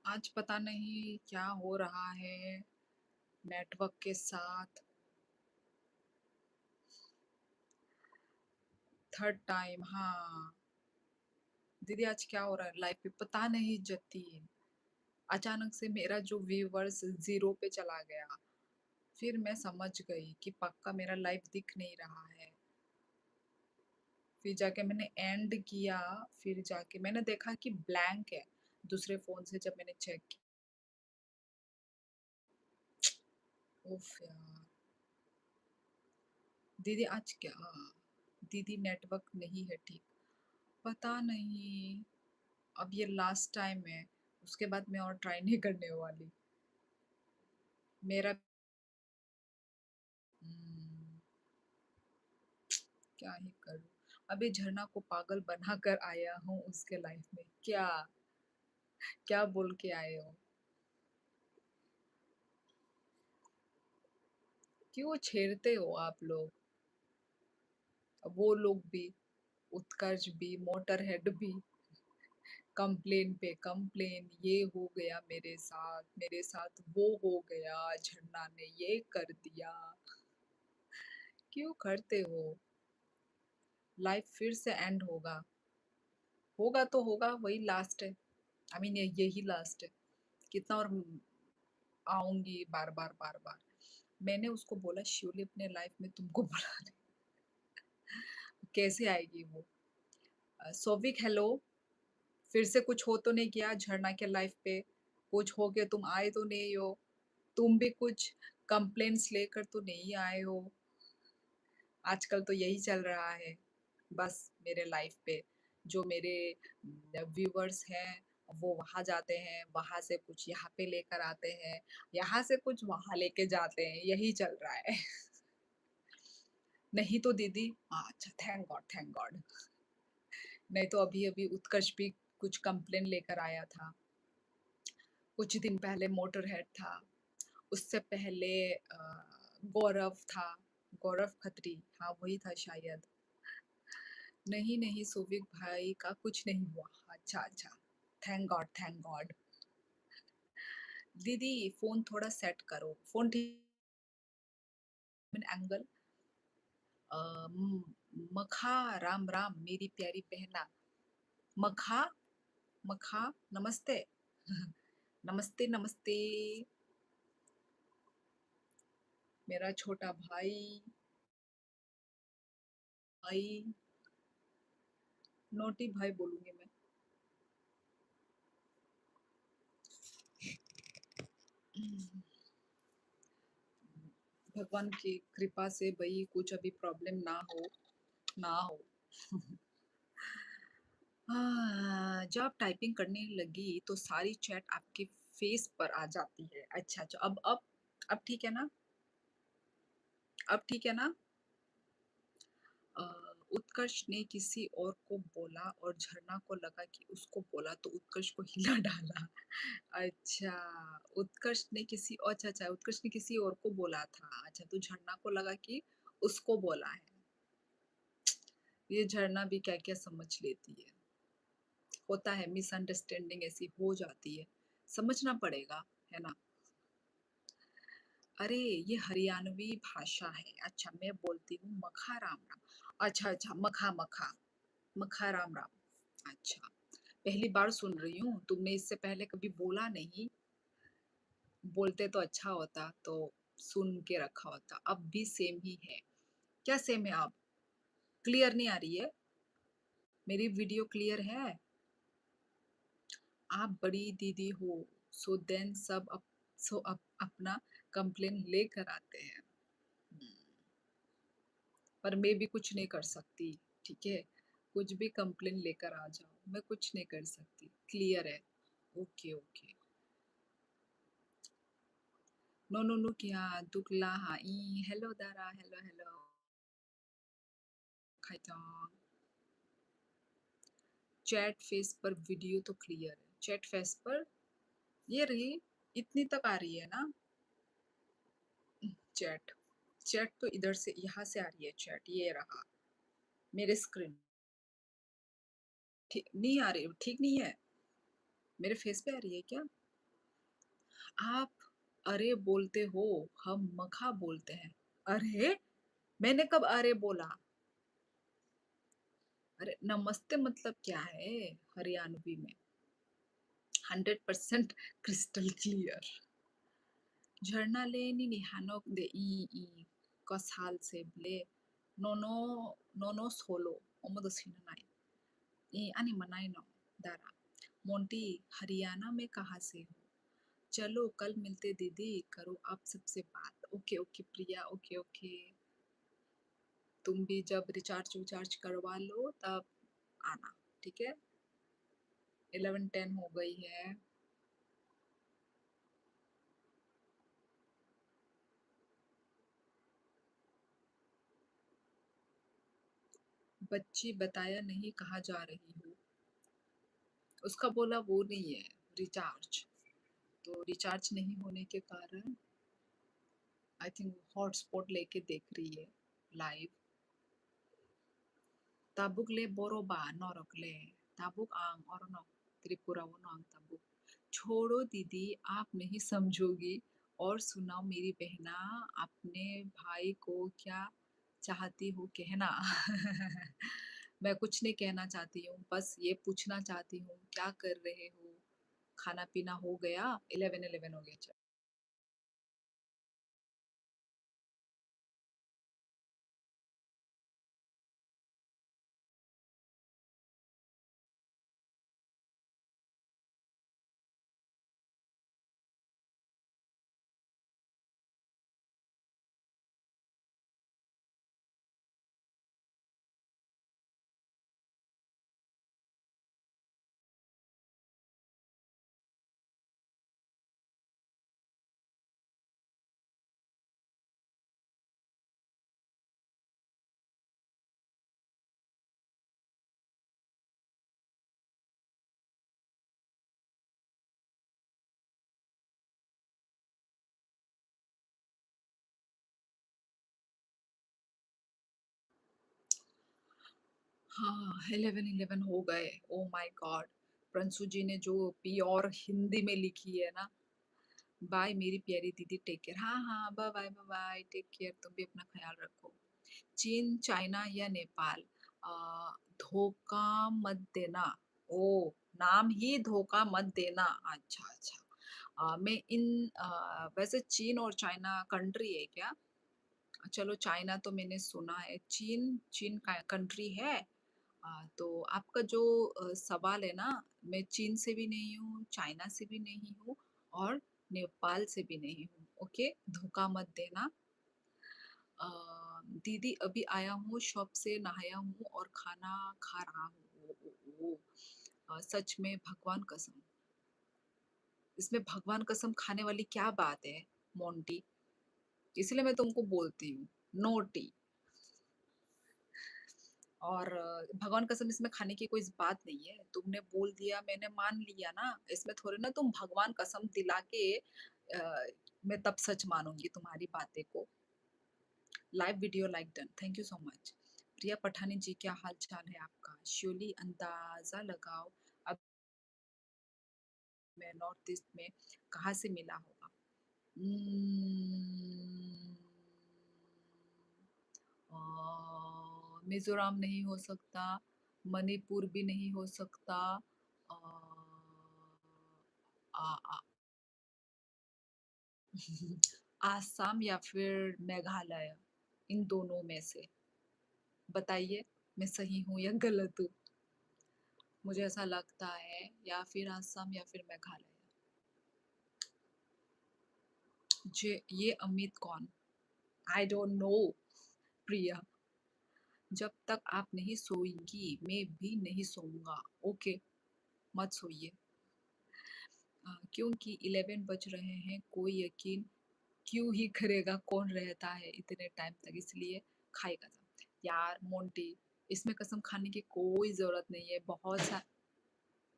आज पता नहीं क्या हो रहा है नेटवर्क के साथ। थर्ड टाइम, हाँ। दीदी आज क्या हो रहा है लाइफ पे पता नहीं। जतीन अचानक से मेरा जो व्यूवर्स जीरो पे चला गया। फिर मैं समझ गई कि पक्का मेरा लाइफ दिख नहीं रहा है। फिर जाके मैंने एंड किया। फिर जाके मैंने देखा कि ब्लैंक है। दूसरे फोन से जब मैंने चेक किया, उफ यार। दीदी आज क्या, दीदी नेटवर्क नहीं है ठीक। पता नहीं। अब ये लास्ट टाइम है। उसके बाद मैं और ट्राई नहीं करने वाली। मेरा हम्म, क्या ही करूं। अभी झरना को पागल बना कर आया हूँ उसके लाइफ में। क्या क्या बोल के आए हो? क्यों छेड़ते हो आप लोग? वो लोग भी, उत्कर्ष भी, मोटर हेड भी। कंप्लेन पे कंप्लेन, ये हो गया मेरे साथ वो हो गया, झरना ने ये कर दिया। क्यों करते हो? लाइफ फिर से एंड होगा। होगा तो होगा, वही लास्ट है। आई मीन यही लास्ट है। कितना और आऊंगी बार बार बार बार। मैंने उसको बोला शिवली अपने लाइफ में तुमको बुला ले। कैसे आएगी वो? सौविक हेलो। फिर से कुछ हो तो नहीं किया झरना के लाइफ पे? कुछ हो गया, तुम आए तो नहीं हो? तुम भी कुछ कंप्लेंट्स लेकर तो नहीं आए हो? आजकल तो यही चल रहा है बस मेरे लाइफ पे। जो मेरे व्यूअर्स हैं वो वहां जाते हैं, वहां से कुछ यहाँ पे लेकर आते हैं, यहाँ से कुछ वहां लेके जाते हैं, यही चल रहा है। नहीं तो दीदी, हाँ, अच्छा, थैंक गॉड थैंक गॉड। नहीं तो अभी अभी उत्कर्ष भी कुछ कंप्लेन लेकर आया था। कुछ दिन पहले मोटर हेड था। उससे पहले गौरव था। गौरव खत्री, हाँ वही था शायद। नहीं नहीं, सोविक भाई का कुछ नहीं हुआ। अच्छा अच्छा। Thank God thank God. दीदी फोन थोड़ा सेट करो, फोन ठीक। एंगल। मखा, राम राम मेरी प्यारी बहना। मखा, मखा, नमस्ते। नमस्ते नमस्ते। मेरा छोटा भाई। भाई, नोटी भाई बोलूंगी मैं। भगवान की कृपा से भाई कुछ अभी प्रॉब्लम ना हो, ना हो। हाँ, जब आप टाइपिंग करने लगी तो सारी चैट आपके फेस पर आ जाती है। अच्छा अच्छा, अब ठीक है ना? अब ठीक है ना? अ, उत्कर्ष ने किसी और को बोला और झरना को लगा कि उसको बोला तो उत्कर्ष को हिला डाला। अच्छा, उत्कर्ष ने किसी, अच्छा अच्छा, उत्कर्ष ने किसी और को बोला था। अच्छा, तो झरना को लगा कि उसको बोला है। ये झरना भी क्या क्या समझ लेती है। होता है, मिसअंडरस्टैंडिंग ऐसी हो जाती है। समझना पड़ेगा, है ना? अरे, ये हरियाणवी भाषा है। अच्छा, मैं बोलती हूँ मखा राम राम। अच्छा अच्छा, मखा मखा, मखा राम राम। अच्छा, पहली बार सुन रही हूँ, तुमने इससे पहले कभी बोला नहीं। बोलते तो अच्छा होता, तो सुन के रखा होता। अब भी सेम ही है? क्या सेम है? अब क्लियर नहीं आ रही है? मेरी वीडियो क्लियर है? आप बड़ी दीदी हो, सो देन सब अपना कंप्लेन लेकर आते हैं। हम्म, पर मैं भी कुछ नहीं कर सकती। ठीक है, कुछ भी कंप्लेन लेकर आ जाओ, मैं कुछ नहीं कर सकती। क्लियर है? Okay okay. No no no, क्या दुखला हाई। हेलो दारा, हेलो हेलो। खाइता। चैट फेस पर वीडियो तो क्लियर है। चैट फेस पर ये रही, इतनी तक आ रही है ना? चैट, चैट तो इधर से, यहाँ से आ रही है चैट, ये रहा मेरे स्क्रीन। ठीक नहीं आ रही? ठीक नहीं है? मेरे फेस पे आ रही है क्या? आप अरे बोलते हो, हम मखा बोलते हैं। अरे! मैंने कब अरे बोला? अरे नमस्ते मतलब क्या है हरियाणवी में? 100% क्रिस्टल क्लियर। झरना ले ni ni hanok de I कसहाल से ble nono nono solo omodo sinanai I ani manai no Dara Monty Haryana में कहाँ से हो? चलो कल मिलते दीदी करो आप सबसे बात। ओके ओके प्रिया ओके ओके। तुम भी जब रिचार्ज विचार्ज करवा लो तब आना ठीक है। 11:10 हो गई है। बच्ची बताया नहीं कहाँ जा रही हो। उसका बोला वो नहीं है रिचार्ज। तो रिचार्ज नहीं होने के कारण आई थिंक हॉटस्पॉट लेके देख रही है live. tabuk le boroba नौरकले tabuk आंग और नौ त्रिपुरा वो नौंग tabuk छोड़ो दीदी आप नहीं समझोगी। और सुनाओ मेरी बहना अपने भाई को क्या चाहती हो कहना। मैं कुछ नहीं कहना चाहती हूँ बस ये पूछना चाहती हूँ क्या कर रहे हो। खाना पीना हो गया 11:11 हो गया। हाँ 11:11 हो गए। Oh my god. Prinsu ji ने जो प्योर हिंदी में लिखी है ना। बाय मेरी प्यारी दीदी टेक केयर। हाँ हाँ bye bye bye bye take care तुम भी अपना ख्याल रखो। चीन चाइना या नेपाल आ, धोखा मत देना। ओ नाम ही धोखा मत देना। अच्छा अच्छा। मैं वैसे चीन और चाइना कंट्री है क्या? चलो चाइना तो मैंने सुना है। चीन चीन का कंट्री है। तो आपका जो सवाल है ना। मैं चीन से भी नहीं हूँ चाइना से भी नहीं हूँ और नेपाल से भी नहीं हूँ। ओके धोखा मत देना। अ, दीदी अभी आया हूँ शॉप से नहाया हूँ और खाना खा रहा हूँ। ओ, ओ, ओ, सच में भगवान कसम। इसमें भगवान कसम खाने वाली क्या बात है मोंटी। इसलिए मैं तुमको बोलती हूँ नोटी। और भगवान कसम इसमें खाने की कोई बात नहीं है। तुमने बोल दिया मैंने मान लिया ना। इसमें थोड़ी ना तुम भगवान कसम दिला के मैं तब सच मानूंगी तुम्हारी बातें को। Live video like done thank you so much. Priya Pathani ji क्या हाल चाल है आपका? श्योरली अंदाजा लगाओ अब मैं नॉर्थ ईस्ट में कहाँ से मिला होगा। Hmm, मिजोरम नहीं हो सकता। मणिपुर भी नहीं हो सकता। अ, आ, आ, आसाम या फिर मेघालय इन दोनों में से बताइए मैं सही हूँ या गलत हूँ। मुझे ऐसा लगता है या फिर आसाम या फिर मेघालय। ये अमित कौन? I don't know. प्रिया जब तक आप नहीं सोएंगी मैं भी नहीं सोऊंगा। ओके मत सोइए। क्योंकि 11 बज रहे हैं कोई यकीन क्यों ही करेगा कौन रहता है इतने टाइम तक इसलिए खाए कसम। यार मोंटी इसमें कसम खाने की कोई जरूरत नहीं है बहुत सा।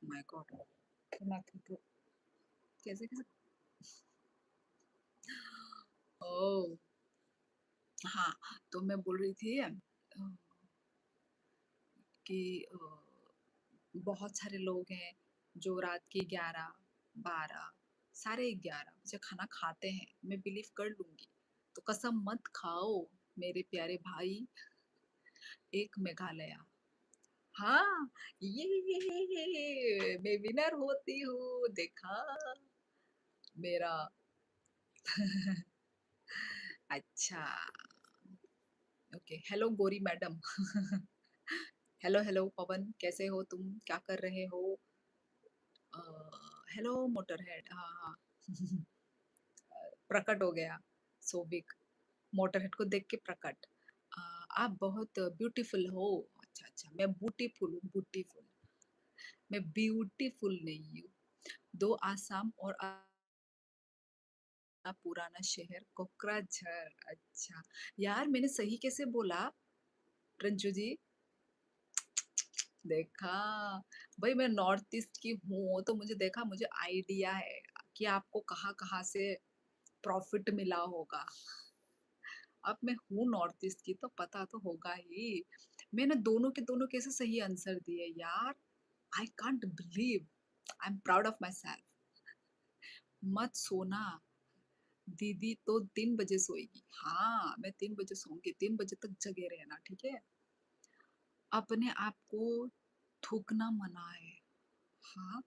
माय गॉड कैसे कैसे। ओह हाँ। तो मैं बोल रही थी कि बहुत सारे लोग हैं जो रात के 11 12 साढ़े 11 बजे खाना खाते हैं, मैं बिलीव कर लूँगी। तो कसम मत खाओ मेरे प्यारे भाई, एक मेघालया। हाँ, ये मैं विनर होती हूँ, देखा मेरा अच्छा, ओके। हेलो गोरी मैडम। हेलो, हेलो पवन, कैसे हो तुम? क्या कर रहे हो? अ, हेलो मोटरहेड, हाँ, हाँ। प्रकट हो गया, सोबिक। मोटरहेड को देख के प्रकट। अ, आप बहुत ब्यूटीफुल हो। अच्छा, अच्छा, मैं ब्यूटीफुल हूँ, ब्यूटीफुल। मैं ब्यूटीफुल नहीं हूँ। 2 आसाम और पुराना शहर कोकराझार। अच्छा, यार मैंने सही कैसे बोला रंजू जी? देखा, भाई मैं नॉर्थ ईस्ट की हूँ तो मुझे देखा, मुझे आइडिया है कि आपको कहाँ कहाँ से प्रॉफिट मिला होगा। अब मैं हूँ नॉर्थ ईस्ट की तो पता तो होगा ही। मैंने दोनों के दोनों कैसे सही आंसर दिए यार। I can't believe, I am proud of my self. मत सोना, दीदी तो 3 बजे सोएगी। हाँ, मैं 3 बजे सोऊंगी, 3 बजे तक जगे रहना, ठीक है? अपने आप को थूकना मना है। हाँ,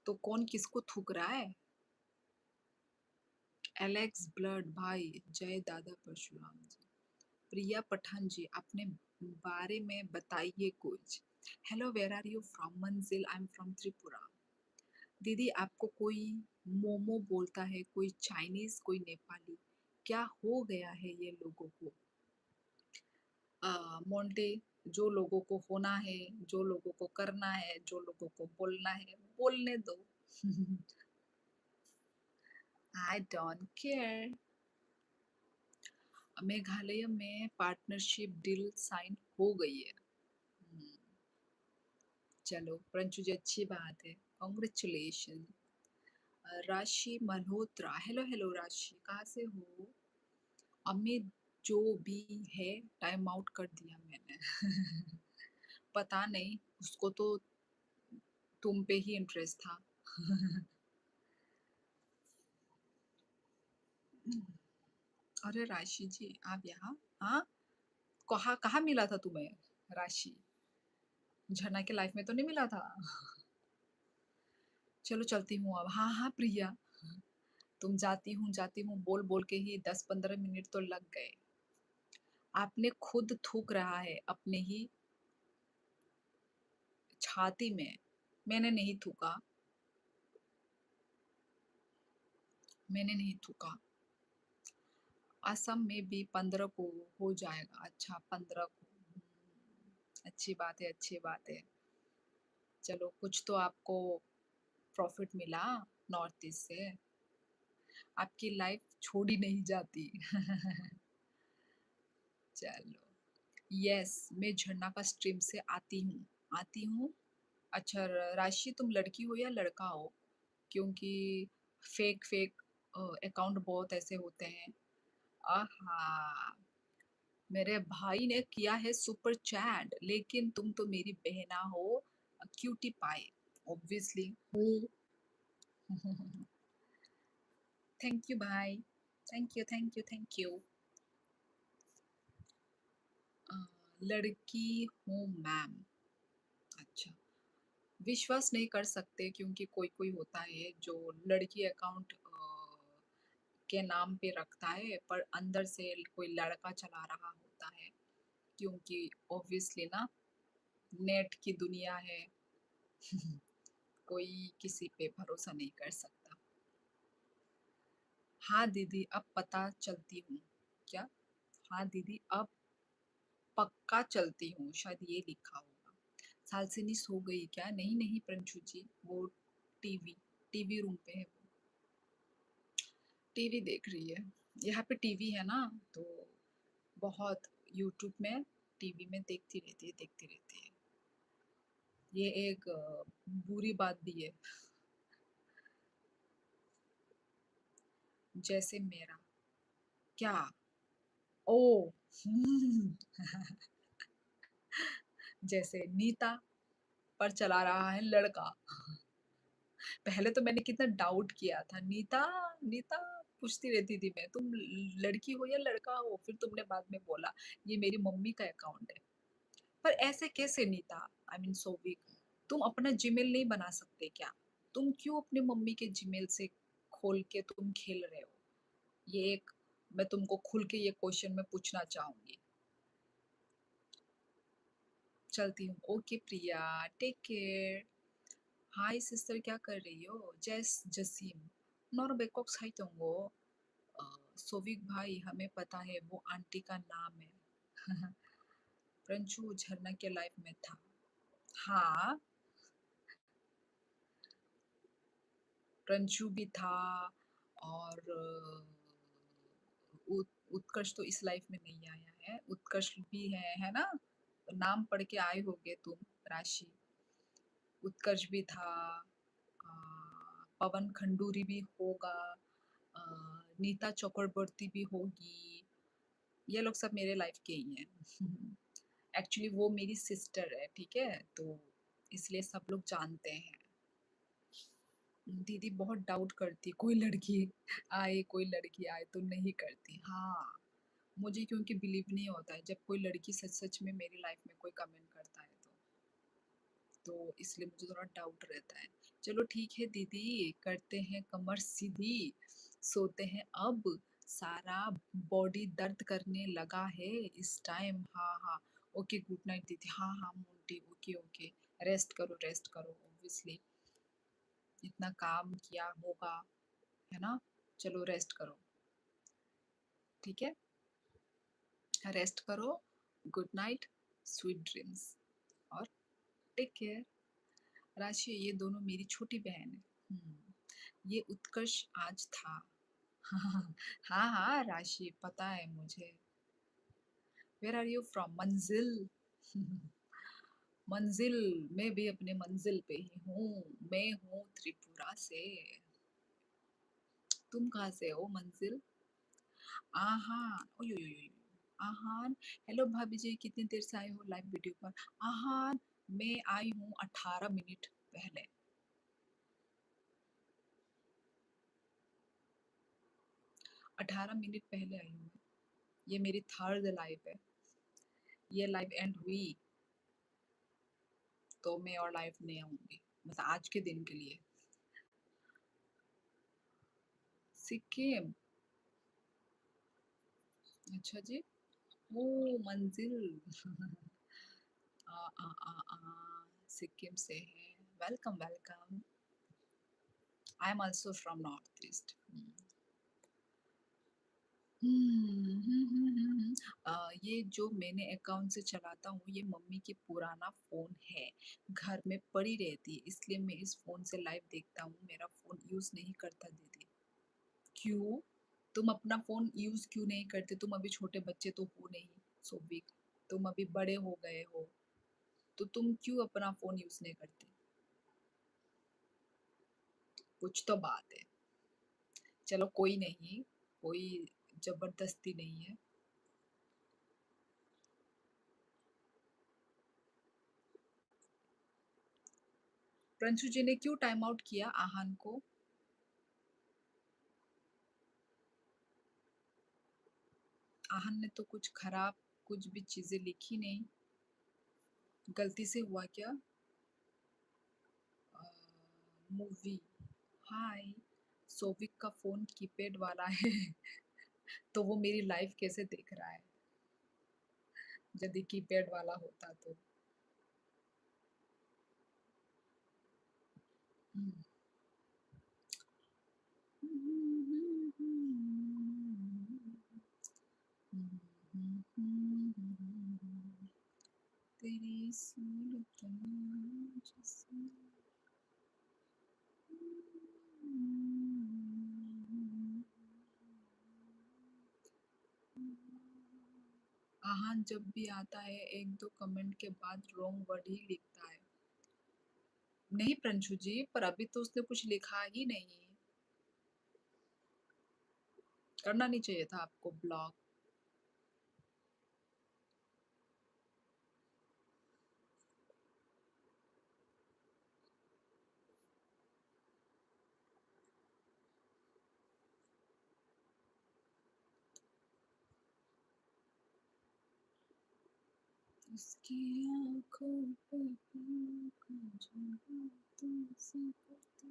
तो कौन किसको थूक रहा है? एलेक्स ब्लड भाई, जय दादा परशुराम जी। प्रिया पठान जी, अपने बारे में बताइए कुछ। Hello, where are you from? Manjil, I am from Tripura. दीदी आपको कोई मोमो बोलता है, कोई चाइनीज, कोई नेपाली, क्या हो गया है ये लोगों को? मोंटे, जो लोगों को होना है, जो लोगों को करना है, जो लोगों को बोलना है, बोलने दो। I don't care. मेघालय में पार्टनरशिप डील साइन हो गई है। हम्म, चलो परंतु जी अच्छी बात है, कॉन्ग्रेचुलेशन। राशि मल्होत्रा, हेलो हेलो राशि, कहाँ से हो? अमित, जो भी है टाइम आउट कर दिया मैंने। पता नहीं, उसको तो तुम पे ही इंटरेस्ट था। अरे राशि जी, आप यहाँ? हाँ, कहाँ कहाँ मिला था तुम्हें राशि? झरना के लाइफ में तो नहीं मिला था? चलो चलती हूँ अब। हाँ हाँ प्रिया, तुम जाती हूँ बोल बोल के ही 10-15 मिनट तो लग गए। आपने खुद थूक रहा है अपने ही छाती में। मैंने नहीं थूका, मैंने नहीं थूका। असम में भी 15 को हो जाएगा। अच्छा, 15 को। अच्छी बात है, अच्छी बात है। चलो कुछ तो आपको प्रॉफिट मिला नॉर्थ ईस्ट से। आपकी लाइफ छोड़ी नहीं जाती। चलो, यस, मैं झरना का स्ट्रीम से आती हूँ, आती हूँ। अच्छा, राशि तुम लड़की हो या लड़का हो? क्योंकि फेक फेक अकाउंट बहुत ऐसे होते हैं। आहा, मेरे भाई ने किया है सुपर चैट, लेकिन तुम तो मेरी बहना हो, क्यूटी पाई। ऑब्वियसली हूँ। थैंक यू भाई, thank you, thank you, thank you. लड़की हूँ मैम। अच्छा, विश्वास नहीं कर सकते क्योंकि कोई कोई होता है जो लड़की अकाउंट के नाम पे रखता है पर अंदर से कोई लड़का चला रहा होता है। क्योंकि ऑब्वियसली ना, नेट की दुनिया है। कोई किसी पे भरोसा नहीं कर सकता। हाँ दीदी, अब पता चलती हूँ। क्या? हाँ दीदी, अब पक्का चलती हूँ, शायद ये लिखा होगा। सालसिनी सो गई क्या? नहीं नहीं प्रंशु जी, वो टीवी टीवी रूम पे है वो, टीवी देख रही है। यहाँ पे टीवी है ना, तो बहुत यूट्यूब में, टीवी में देखती रहती है, देखती रहती है। ये एक बुरी बात भी है। जैसे मेरा क्या? ओ, हम्म, जैसे नीता पर चला रहा है लड़का। पहले तो मैंने कितना डाउट किया था, नीता, नीता पूछती रहती थी मैं, तुम लड़की हो या लड़का हो? फिर तुमने बाद में बोला, ये मेरी मम्मी का अकाउंट है। पर ऐसे कैसे Nita? I mean so weak. तुम अपना जीमेल नहीं बना सकते क्या? तुम क्यों अपनी मम्मी के जीमेल से खोल के तुम खेल रहे हो? ये एक मैं तुमको खुल के ये क्वेश्चन मैं पूछना चाहूंगी। चलती हूँ। ओके प्रिया, टेक केयर। हाय सिस्टर, क्या कर रही हो? जैस जसीम नॉर बेकॉक साइटोंगो। सोविक भाई, हमें पता है वो आंटी का नाम है। प्रंशु झरना के लाइफ में था। हाँ, प्रंशु भी था। और उत्कर्ष तो इस लाइफ में नहीं आया है। उत्कर्ष भी है ना? नाम पढ़ के आए होगे तुम। राशि, उत्कर्ष भी था। अ, पवन खंडूरी भी होगा। अ, नीता चक्रवर्ती भी होगी। ये लोग सब मेरे लाइफ के ही हैं। एक्चुअली वो मेरी सिस्टर है, ठीक है? तो इसलिए सब लोग जानते हैं। दीदी बहुत डाउट करती, कोई लड़की आए, कोई लड़की आए तो नहीं करती। हाँ, मुझे क्योंकि बिलीव नहीं होता है जब कोई लड़की सच सच में मेरी लाइफ में कोई कमेंट करता है तो इसलिए मुझे थोड़ा डाउट रहता है। चलो ठीक है दीदी, करते हैं कमर सीधी, सोते हैं अब। सारा बॉडी दर्द करने लगा है इस टाइम। हाँ हाँ, ओके गुड नाइट दीदी। हाँ हाँ मोंटी, ओके ओके। रेस्ट करो ऑब्वियसली, इतना काम किया होगा, है ना? चलो रेस्ट करो, ठीक है? रेस्ट करो। गुड नाइट, स्वीट ड्रीम्स, और टेक केयर। राशि, ये दोनों मेरी छोटी बहन है। ये उत्कर्ष आज था। हाँ हाँ राशि, पता है मुझे। Where are you from? Manjil. Manjil, मैं भी अपने मंजिल पे ही हूँ। मैं हूँ त्रिपुरा से। तुम कहाँ से हो मंजिल? आहान, ओयो यो यो यो। आहान, हेलो भाभी जी, कितनी देर से आए हो लाइव वीडियो पर? आहान, मैं आई हूँ 18 मिनट पहले। 18 मिनट पहले आई हूँ। ये मेरी थर्ड लाइव है। ये लाइव एंड हुई तो मैं और लाइव नहीं आऊंगी, मतलब आज के दिन के लिए। सिक्किम? अच्छा जी। ओ मंजिल। आ, आ, आ, आ, सिक्किम से है। Welcome welcome. I am also from north east. ये जो मैंने अकाउंट से चलाता हूँ, ये मम्मी की पुराना फोन है, घर में पड़ी रहती है, इसलिए मैं इस फोन से लाइव देखता हूँ। मेरा फोन यूज नहीं करता दीदी। क्यों? तुम अपना फोन यूज क्यों नहीं करते? तुम अभी छोटे बच्चे तो हो नहीं, सोबिक। तुम अभी बड़े हो गए हो, तो तुम क्यों अपना फोन यूज नहीं करते? कुछ तो बात है। चलो कोई नहीं, कोई जबरदस्ती नहीं है। प्रिंसू जी ने क्यों टाइम आउट किया आहान को? आहन ने तो कुछ खराब, कुछ भी चीजें लिखी नहीं। गलती से हुआ क्या? मूवी। हाय, सोविक का फोन कीपैड वाला है। तो वो मेरी लाइफ कैसे देख रहा है? यदि कीपैड वाला होता तो। हम्म। तेरी सूरत जैसी। आहान जब भी आता है एक दो कमेंट के बाद रॉन्ग वर्ड ही लिखता है। नहीं प्रंशु जी, पर अभी तो उसने कुछ लिखा ही नहीं। करना नहीं चाहिए था आपको ब्लॉक। उसकी आँखों पे पलकों का जलवा तुमसे करती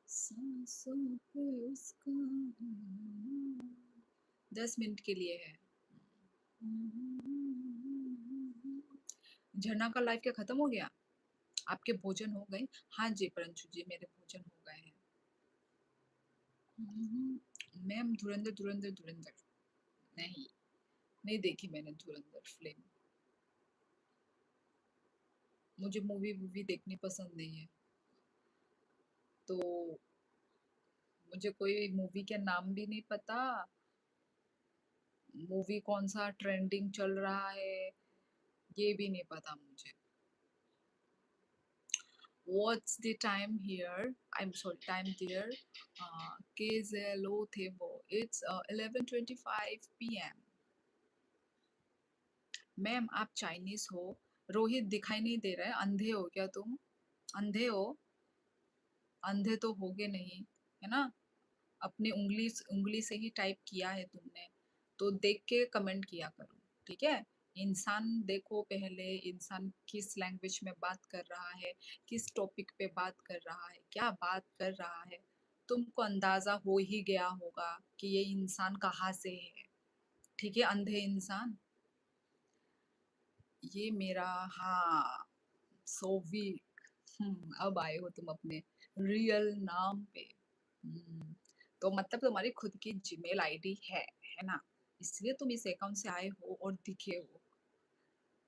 सांसों पे उसका है। 10 मिनट के लिए है। झरना का लाइफ क्या खत्म हो गया? आपके भोजन हो गए? हाँ जी परंशु जी मेरे भोजन हो गए हैं। मैम धुरंधर धुरंधर धुरंधर नहीं, नहीं देखी मैंने धुरंधर फिल्म। मुझे मूवी वूवी देखनी पसंद नहीं है, तो मुझे कोई मूवी के नाम भी नहीं पता, मूवी कौन सा ट्रेंडिंग चल रहा है ये भी नहीं पता मुझे। What's the time here? I'm sorry, time there. KZLO Thevo. It's 11:25 p.m. Ma'am आप चाइनीज हो? रोहित दिखाई नहीं दे रहा है, अंधे हो क्या तुम? अंधे हो? अंधे तो होगे नहीं, है ना? अपनी उंगली उंगली से ही टाइप किया है तुमने, तो देख के कमेंट किया करो, ठीक है? इंसान देखो पहले, इंसान किस लैंग्वेज में बात कर रहा है, किस टॉपिक पे बात कर रहा है, क्या बात कर रहा है, तुमको अंदाजा हो ही गया होगा कि ये इंसान कहाँ से है, ठीक है अंधे इंसान। ये मेरा, हाँ, सो वीक। अब आए हो तुम अपने रियल नाम पे। तो मतलब तुम्हारी खुद की जीमेल आईडी है ना? इसलिए तुम इस अकाउंट से आए हो और दिखे हो।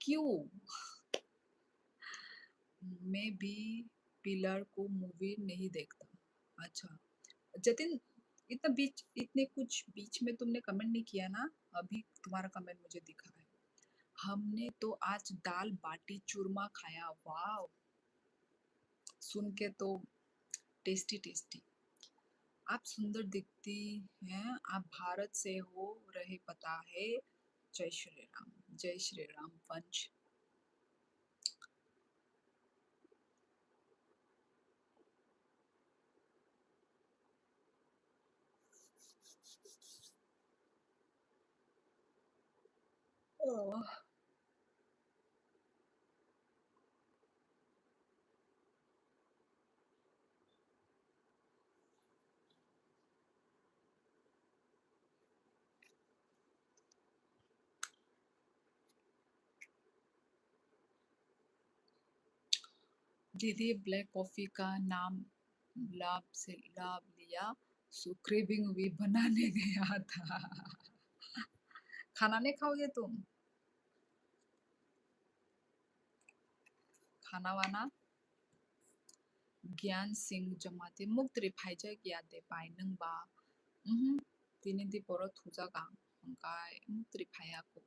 क्यों? मैं भी पिलर को मूवी नहीं देखता। अच्छा, जतिन, इतने कुछ बीच में तुमने कमेंट नहीं किया ना, अभी तुम्हारा कमेंट मुझे दिखा है। हमने तो आज दाल बाटी चूरमा खाया, वाह! सुन के तो टेस्टी टेस्टी। आप सुंदर दिखती हैं, आप भारत से हो रहे पता है। जय श्री राम, जय श्री राम पंच। ओह, दीदी ब्लैक कॉफी का नाम लाभ लिया, सो क्रेविंग भी बनाने गया था। खाना नहीं खाओगे तुम? खाना वाना? ज्ञान सिंह जमाते मुक्त रिफाइजा किया दे पाए नंबा। तिनिधि परो थुजागा उनका मुक्त रिफाया को।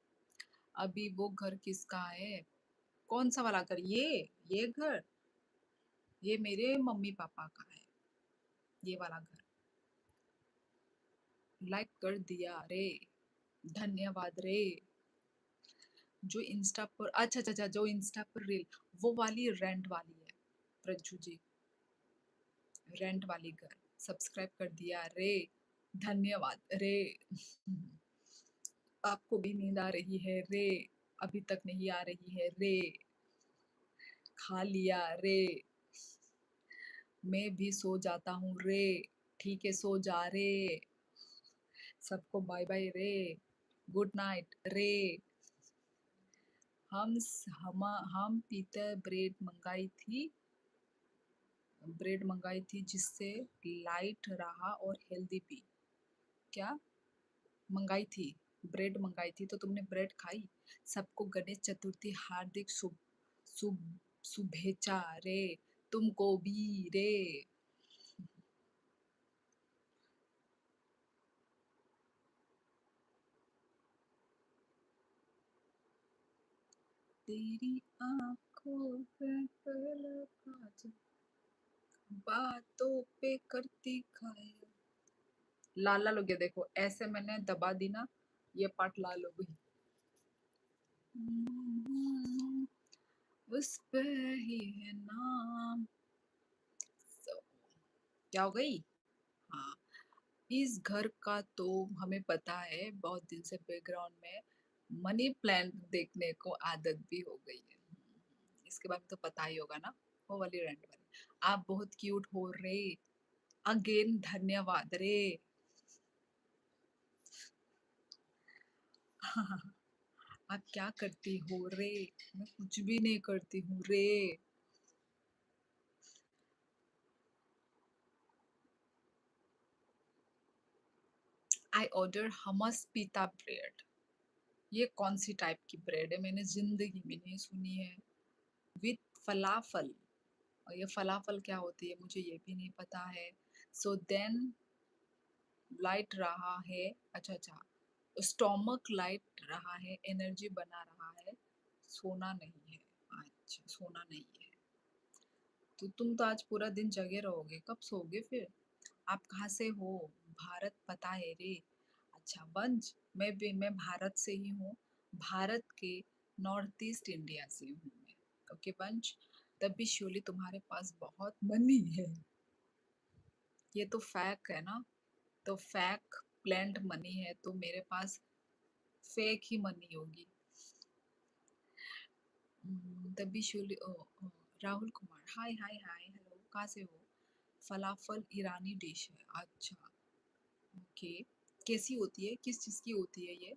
अभी वो घर किसका है? कौन सा वाला घर? ये घर, ये मेरे मम्मी पापा का है, ये वाला घर। लाइक कर दिया रे, धन्यवाद रे। जो इंस्टा पर, अच्छा अच्छा अच्छा, जो इंस्टा पर रील, वो वाली रेंट वाली है प्रज्जू जी, रेंट वाली घर। सब्सक्राइब कर दिया रे, धन्यवाद रे। आपको भी नींद आ रही है रे? अभी तक नहीं आ रही है रे? खा लिया रे? मैं भी सो जाता हूँ रे। ठीक है सो जा रे। सबको बाय बाय रे, गुड नाइट रे। हम पीते ब्रेड मंगाई थी, जिससे लाइट रहा और हेल्दी भी। क्या मंगाई थी? ब्रेड मंगाई थी तो तुमने ब्रेड खाई? सबको गणेश चतुर्थी हार्दिक शुभ शुभेच्छा रे, तुमको भी रे। तेरी आंखों पे पहला काजल, बातों पे करती घायल। लाल लाल हो गया देखो, ऐसे मैंने दबा दी ना, ये पार्ट लाल हो गई। उस पे ही है नाम। So, क्या हो गई? हाँ, इस घर का तो हमें पता है बहुत दिन से बैकग्राउंड में मनी प्लांट देखने को आदत भी हो गई है। इसके बारे में तो पता ही होगा ना, वो वाली रेंट वाली। आप बहुत क्यूट हो रे। अगेन धन्यवाद रे। आप क्या करती हो रे? मैं कुछ भी नहीं करती हूँ रे। आई ऑर्डर हमस पीता ब्रेड। ये कौन सी टाइप की ब्रेड है? मैंने जिंदगी में नहीं सुनी है। विथ फलाफल। और ये फलाफल क्या होती है मुझे ये भी नहीं पता है। सो देन लाइट रहा है। अच्छा अच्छा, स्टोमक लाइट रहा है, एनर्जी बना रहा है, सोना नहीं है। अच्छा सोना नहीं है। तो तुम तो आज पूरा दिन जगे रहोगे, कब सोओगे फिर? आप कहाँ से हो? भारत पता है रे। अच्छा वंश, मैं भारत से ही हूँ। भारत के नॉर्थ ईस्ट इंडिया से हूँ मैं। ओके वंश, तभी श्योरली तुम्हारे पास बहुत मनी है। ये तो फैक है ना? तो फैक प्लेंट मनी है तो मेरे पास फेक ही मनी होगी। तभी श्योरली। ओ, ओ, राहुल कुमार, हाय हाय हाय हेलो, कहाँ से हो? फलाफल ईरानी डिश है, अच्छा। ओके, कैसी होती है, किस चीज़ की होती है ये?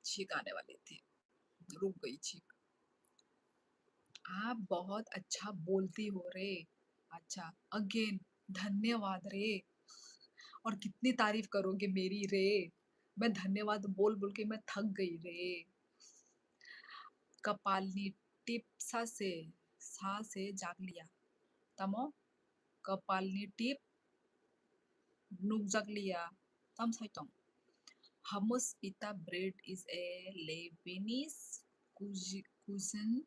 छींक आने वाली थी, रुक गई छींक। आप बहुत अच्छा बोलती हो रे। अच्छा, अगेन धन्यवाद रे। और कितनी तारीफ करोगे मेरी रे? मैं धन्यवाद बोल बोल के मैं थक गई रे। कपालनी टिप सा से जाग लिया। तमो कपालनी टिप नुक जाग लिया। तम साइतों। Hummus pita bread is a Lebanese cuisine.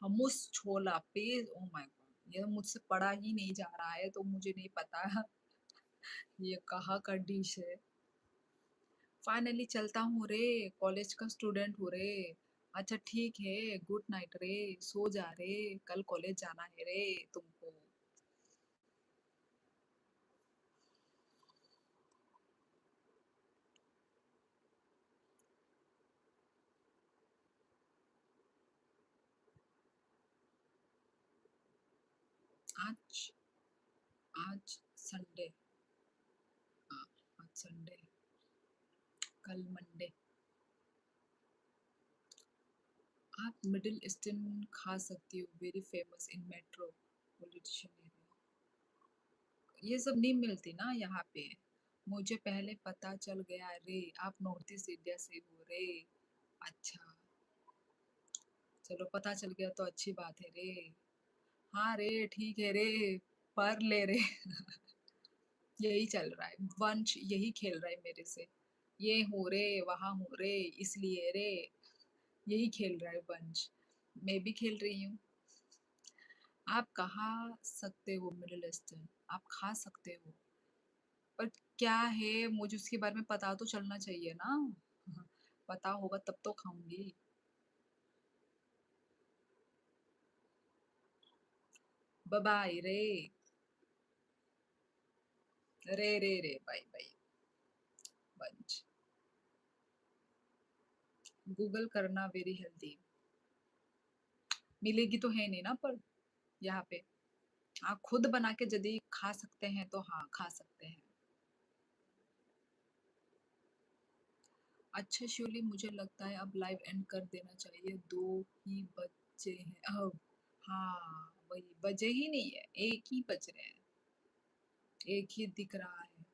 Hummus chhola page, O my god, ये मुझसे पढ़ा ही नहीं जा रहा है तो मुझे नहीं पता ये कहाँ का डिश है। फाइनली चलता हूँ रे, कॉलेज का स्टूडेंट हूँ रे। अच्छा ठीक है, गुड नाइट रे, सो जा रे, कल कॉलेज जाना है रे तुमको। आज आज संडे। हाँ, आज संडे, कल मंडे। आप मिडिल ईस्टर्न खा सकती हो, very famous in metropolitan area. ये सब नहीं मिलती ना यहाँ पे। मुझे पहले पता चल गया रे, आप नॉर्थ ईस्ट इंडिया से हो रे। अच्छा, चलो पता चल गया तो अच्छी बात है रे। हाँ रे ठीक है रे, पर ले रे यही चल रहा है, वंश यही खेल रहा है मेरे से। ये हो रे, वहां हो रे, इसलिए रे, यही खेल रहा है वंश। मैं भी खेल रही हूँ। आप खा सकते हो मिडिल ईस्टर्न, आप खा सकते हो, पर क्या है मुझे उसके बारे में पता तो चलना चाहिए ना। पता होगा तब तो खाऊंगी। बाय रे। रे रे रे, बाय बाय बंच। गूगल करना वेरी हेल्दी। मिलेगी तो है नहीं ना पर यहाँ पे। हाँ खुद बना के यदि खा सकते हैं तो हाँ खा सकते हैं। अच्छा श्योरली मुझे लगता है अब लाइव एंड कर देना चाहिए, दो ही बच्चे हैं अब। हाँ वही बजे ही नहीं है, एक ही बज रहे हैं, एक ही दिख रहा है।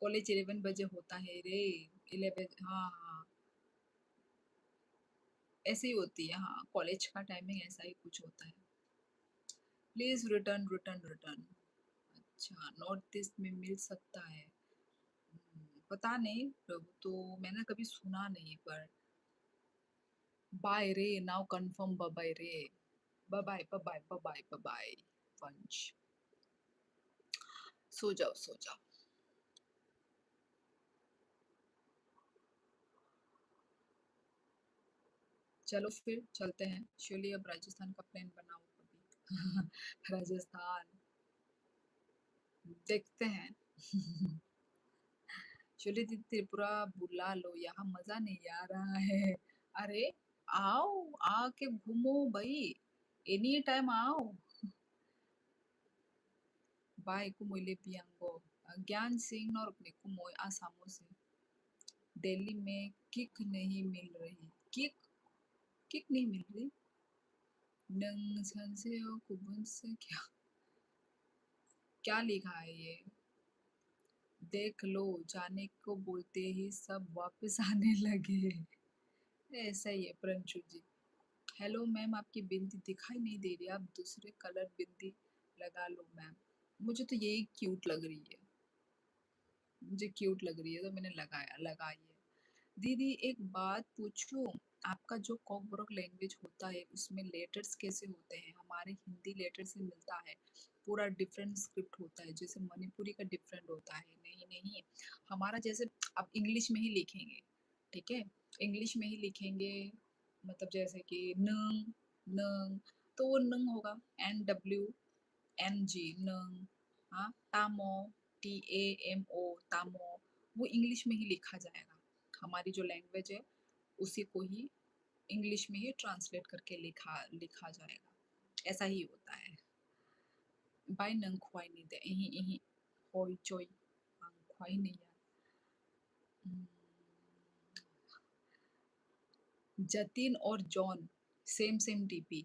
कॉलेज 11 बजे होता है रे। 11, हाँ हाँ, ऐसे ही होती है, हाँ कॉलेज का टाइमिंग ऐसा ही कुछ होता है। Please return return return. अच्छा नॉर्थ ईस्ट में मिल सकता है। पता नहीं प्रभु, तो मैंने कभी सुना नहीं पर। बाय रे, नाउ कंफर्म, बाय रे। Bye bye bye bye bye bye. पंच, सो जाओ सो जाओ। चलो फिर चलते हैं, श्योरली अब राजस्थान का प्लान बनाओ कभी। राजस्थान। देखते हैं। चलिए त्रिपुरा बुला लो, यहाँ मजा नहीं आ रहा है। अरे आओ, आके घूमो भाई, एनी टाइम आओ। बाय कुमोइले पियांगो, ज्ञान सिंह और अपने कुमोय आसामों से। दिल्ली में किक नहीं मिल रही। किक, किक नहीं मिल रही। नंग से और कुबुन से क्या, क्या लिखा है ये? देख लो, जाने को बोलते ही सब वापस आने लगे। ऐसा ही है प्रणशु जी। हेलो मैम, आपकी बिंदी दिखाई नहीं दे रही, आप दूसरे कलर बिंदी लगा लो मैम। मुझे तो यही क्यूट लग रही है, मुझे क्यूट लग रही है तो मैंने लगाया, लगाई है। दीदी एक बात पूछूं, आपका जो कॉकबोरोक लैंग्वेज होता है उसमें लेटर्स कैसे होते हैं? हमारे हिंदी लेटर से मिलता है, पूरा डिफरेंट स्क्रिप्ट होता है, जैसे मणिपुरी का डिफरेंट होता है। नहीं नहीं, हमारा जैसे अब इंग्लिश में ही लिखेंगे, ठीक है, इंग्लिश में ही लिखेंगे, मतलब जैसे कि नंग, नंग, तो वो नंग होगा, NWNG, नंग। हाँ, तामो, TAMO, तामो, वो इंग्लिश में ही लिखा जाएगा। हमारी जो लैंग्वेज है उसी को ही इंग्लिश में ही ट्रांसलेट करके लिखा लिखा जाएगा, ऐसा ही होता है। बाय नंग ख्वाई नहीं दे, इही इही, होई चोई, ख्वाई नहीं यार। हम्म, जतिन और जॉन, सेम सेम DP,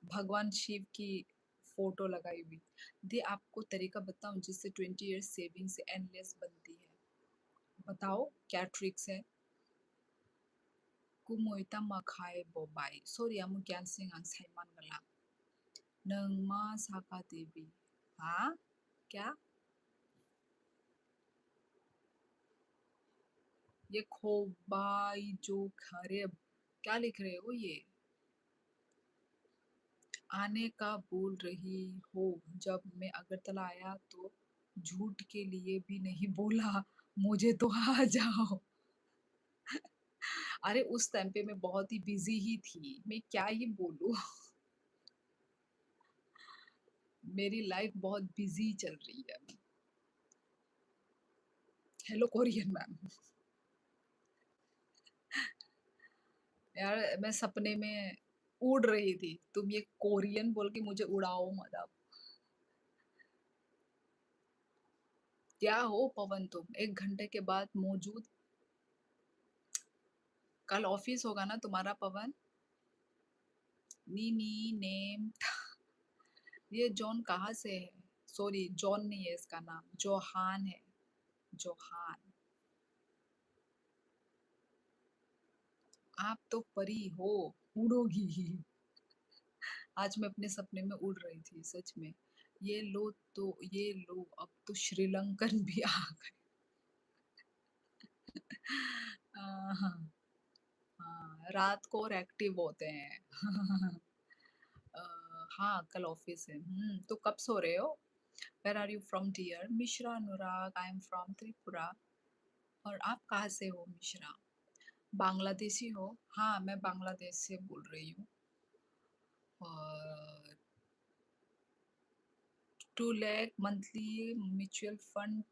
भगवान शिव की फोटो लगाई हुई। दे आपको तरीका बताऊं जिससे 20 years सेविंग से एंडलेस बनती है? बताओ क्या ट्रिक्स है? कुमोइता मखाए बोबाई, सॉरी हम ज्ञान सिंह साइमान गला। नंगमा साका देवी, हाँ क्या? ये खोबाई जो खरे, क्या लिख रहे हो ये? आने का बोल रही हो, जब मैं अगरतला आया तो झूठ के लिए भी नहीं बोला, मुझे तो आ जाओ। अरे उस टाइम पे मैं बहुत ही बिजी ही थी, मैं क्या ही बोलूं। मेरी लाइफ बहुत बिजी चल रही है। Hello Korean ma'am. यार मैं सपने में उड़ रही थी, तुम ये कोरियन बोल के मुझे उड़ाओ मत अब। क्या हो पवन तुम, 1 घंटे के बाद मौजूद? कल ऑफिस होगा ना तुम्हारा पवन? नी नी नेम। ये जॉन कहाँ से है? सॉरी जॉन नहीं है इसका नाम, जोहान है, जोहान। आप तो परी हो, उड़ोगी ही। आज मैं अपने सपने में उड़ रही थी सच में। ये लो, तो ये लो, अब तो श्रीलंकन भी आ गए। हाँ, हाँ, रात को और एक्टिव होते हैं। अ, हाँ कल ऑफिस है। तो कब सो रहे हो? Where are you from dear? Mishra Anurag, I am from Tripura. और आप कहाँ से हो मिश्रा? बांग्लादेशी हो? हाँ मैं बांग्लादेश से बोल रही हूँ। और 2 lakh monthly mutual fund,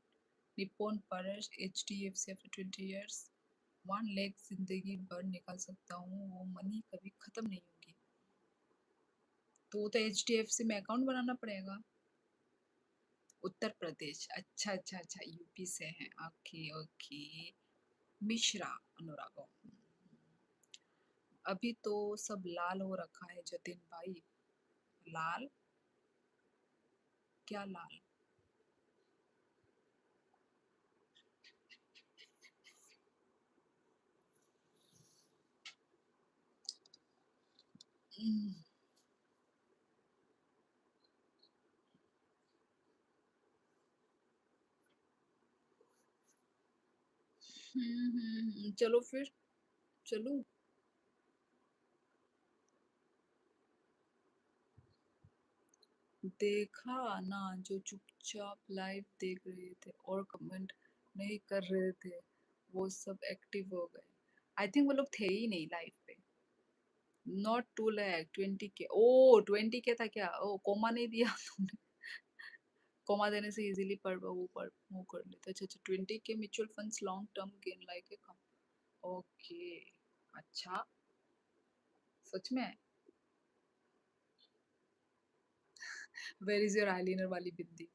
Nippon परश, HDFC आफ्टर 20 years। 1 लाख जिंदगी भर निकाल सकता हूँ, वो मनी कभी खत्म नहीं होगी। तो वो तो HDFC में अकाउंट बनाना पड़ेगा। उत्तर प्रदेश, अच्छा अच्छा अच्छा, यूपी से हैं, ओके ओके। मिश्रा अनुराग, अभी तो सब लाल हो रखा है जतिन भाई। लाल? क्या लाल? हम्म चलो फिर, चलो। देखा ना, जो चुपचाप लाइव देख रहे थे और कमेंट नहीं कर रहे थे, वो सब एक्टिव हो गए। आई थिंक वो लोग थे ही नहीं लाइव पे। Not 2 lakh, 20K। O 20K था क्या? ओ कोमा नहीं दिया तुमने? कोमा देने से इजीली वो कर लेते। अच्छा अच्छा, 20K mutual funds long term gain like a come. Okay, अच्छा, सच में? वेयर इज योर आईलाइनर वाली बिंदी?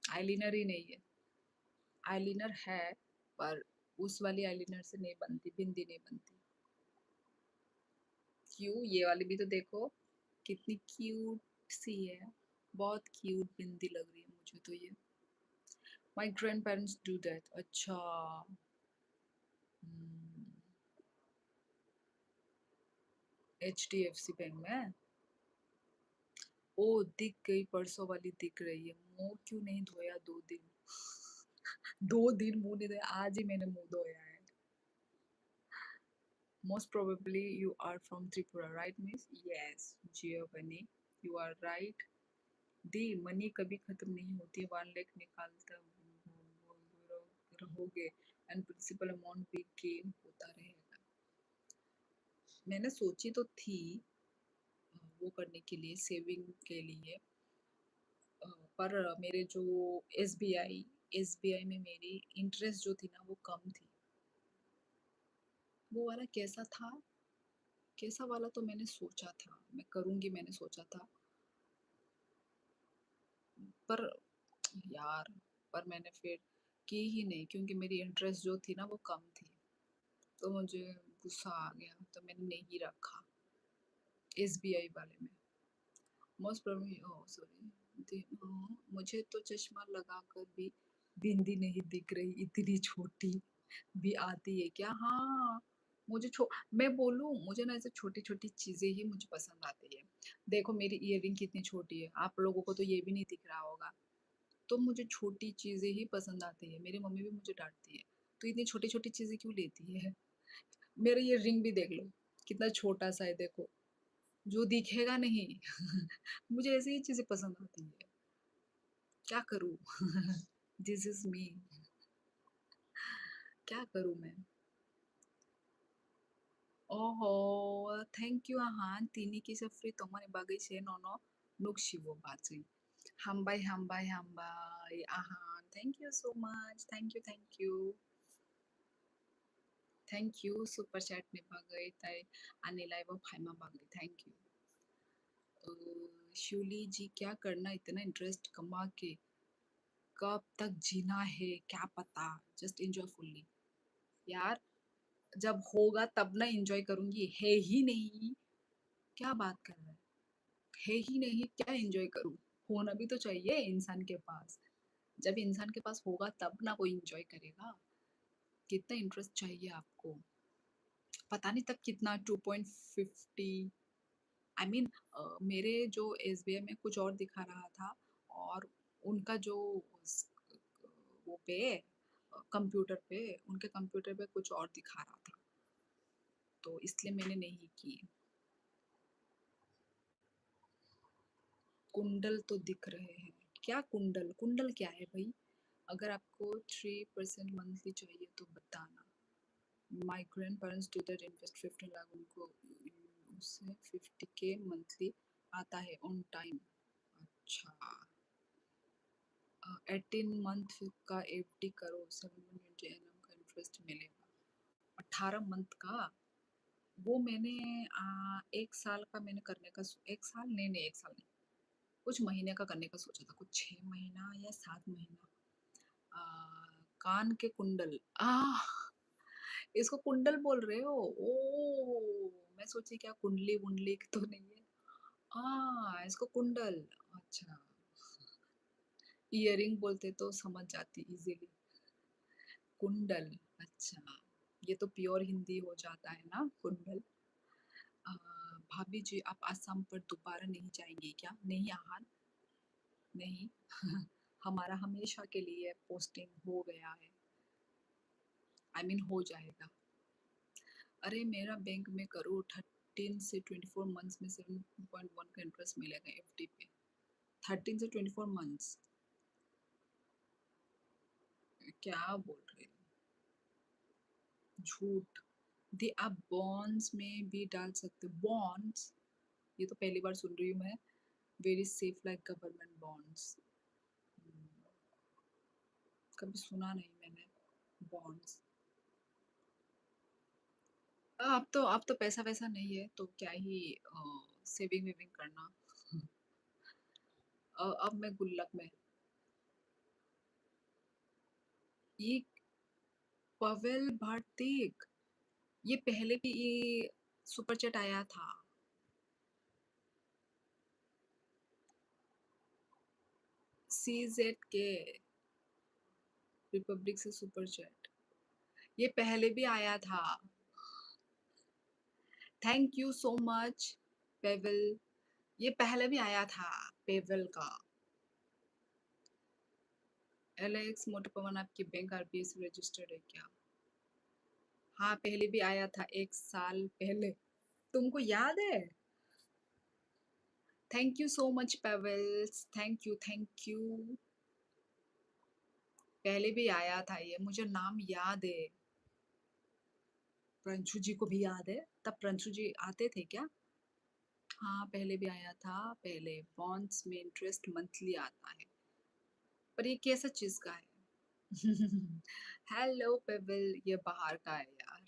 आईलाइनर ही नहीं है, आईलाइनर है पर उस वाली आईलाइनर से नहीं बनती, बिंदी नहीं बनती। क्यों, ये वाली भी तो देखो कितनी क्यूट सी है, बहुत क्यूट बिंदी लग रही है मुझे तो ये। My grand parents do that. अच्छा, HDFC बैंक में। ओ दिख गई, परसों वाली दिख रही है। मुंह क्यों नहीं धोया 2 दिन? 2 दिन मुंह नहीं धोया, आज ही मैंने मुंह धोया है। Most probably you are from Tripura, right, miss? Yes, Giovanni, you are right. The money कभी खत्म नहीं होती है, 1 लाख निकालता रहोगे एंड प्रिंसिपल अमाउंट भी गेन होता रहेगा। मैंने सोची तो थी वो करने के लिए, सेविंग के लिए, पर मेरे जो एसबीआई में मेरी इंटरेस्ट जो थी ना वो कम थी। वो वाला कैसा था, कैसा वाला तो मैंने सोचा था मैं करूंगी, मैंने सोचा था, पर यार, पर मैंने फिर की ही नहीं क्योंकि मेरी इंटरेस्ट जो थी ना वो कम थी, तो मुझे गुस्सा आ गया तो मैंने नहीं रखा एसबीआई वाले में। मोस्ट प्रोबेबली, ओह सॉरी, मुझे तो चश्मा लगाकर भी बिंदी नहीं दिख रही, इतनी छोटी भी आती है क्या? हाँ, मुझे मैं बोलूं, मुझे ना ऐसे छोटी छोटी चीजें ही मुझे पसंद आती है। देखो मेरी इयररिंग कितनी छोटी है, आप लोगों को तो ये भी नहीं दिख रहा होगा। तो मुझे छोटी चीजें ही पसंद आती है, मेरी मम्मी भी मुझे डांटती है, तो इतनी छोटी छोटी चीजें क्यों लेती है? मेरा ये रिंग भी देख लो, कितना छोटा सा है, देखो, जो दिखेगा नहीं। मुझे ऐसी ही चीजें पसंद आती है, क्या करूँ? दिस इज मी, क्या करूँ मैं? ओहो, थैंक यू आहान, तिनी फ्री तोमानी बागै छे ननो नुकसिबो बाजै। हामबाय Aahan, thank you so much, thank you thank you super chat ने बागै ताई आने लाइव फाइमा बागै, थैंक यू। शिवली जी, क्या करना इतना इंटरेस्ट कमा के, कब तक जीना है क्या पता, जस्ट एंजॉय फुल्ली। यार, जब होगा तब ना एंजॉय करूंगी, है ही नहीं, क्या बात कर रहा है ही नहीं, क्या एंजॉय करूं? होना भी तो चाहिए इंसान के पास, जब इंसान के पास होगा तब ना कोई एंजॉय करेगा। कितना इंटरेस्ट चाहिए आपको? पता नहीं तब कितना, 2.50, आई मीन, मेरे जो एसबीआई में कुछ और दिखा रहा था, और उनका जो वो पे कंप्यूटर पे, उनके कंप्यूटर पे कुछ और दिखा रहा था, तो इसलिए मैंने नहीं की। कुंडल तो दिख रहे हैं, क्या कुंडल, कुंडल क्या है भाई? अगर आपको 3% मंथली चाहिए तो बताना। My grand parents do that, invest 15 lakh, उनको उससे 50K मंथली आता है ऑन टाइम। अच्छा, 18 मंथ का FD करो, 720 एनम का इंटरेस्ट मिलेगा। 18 मंथ का, वो मैंने 1 साल का मैंने करने का 1 साल नहीं नहीं, 1 साल नहीं, कुछ महीने का करने का सोचा था, कुछ 6 महीना या 7 महीना। कान के कुंडल, इसको कुंडल बोल रहे हो? ओ, मैं सोची क्या कुंडली वुंडली तो नहीं है। इसको कुंडल, अच्छा, इयरिंग बोलते तो समझ जाती इजीली। कुंडल, अच्छा, ये तो प्योर हिंदी हो जाता है ना, कुंडल। भाभी जी, आप आसाम पर दोबारा नहीं जाएंगे क्या? नहीं आहान, नहीं। हमारा हमेशा के लिए पोस्टिंग हो गया है, आई मीन हो जाएगा। अरे मेरा बैंक में करो, 13 से 24 मंथ्स में 7.1 का इंटरेस्ट मिलेगा FD पे। 13 से 24 मंथ्स, क्या बोल रहे हो? झूठ, दी आप बॉन्ड्स में भी डाल सकते हो। बॉन्ड्स, ये तो पहली बार सुन रही हूँ मैं। Very safe like government bonds. कभी सुना नहीं मैंने बॉन्ड्स। अब तो पैसा वैसा नहीं है तो क्या ही सेविंग वेविंग करना। अब मैं गुल्लक में। ये पवेल भारतीक, ये पहले भी ये सुपर चैट आया था। CZ के रिपब्लिक से सुपर चैट, ये पहले भी आया था। थैंक यू सो मच पेवल, ये पहले भी आया था पेवल का। एलेक्स मोटोपवन, आपकी बैंक RBI से रजिस्टर्ड है क्या? हाँ, पहले भी आया था 1 साल पहले। तुमको याद है? Thank you so much Pebbles, thank you thank you. पहले भी आया था ये, मुझे नाम याद है। प्रंशु जी को भी याद है, तब प्रंशु जी आते थे क्या? हाँ, पहले भी आया था। पहले बॉन्ड्स में इंटरेस्ट मंथली आता है, पर ये कैसा चीज का है? हेलो पेबल, ये बाहर का है यार।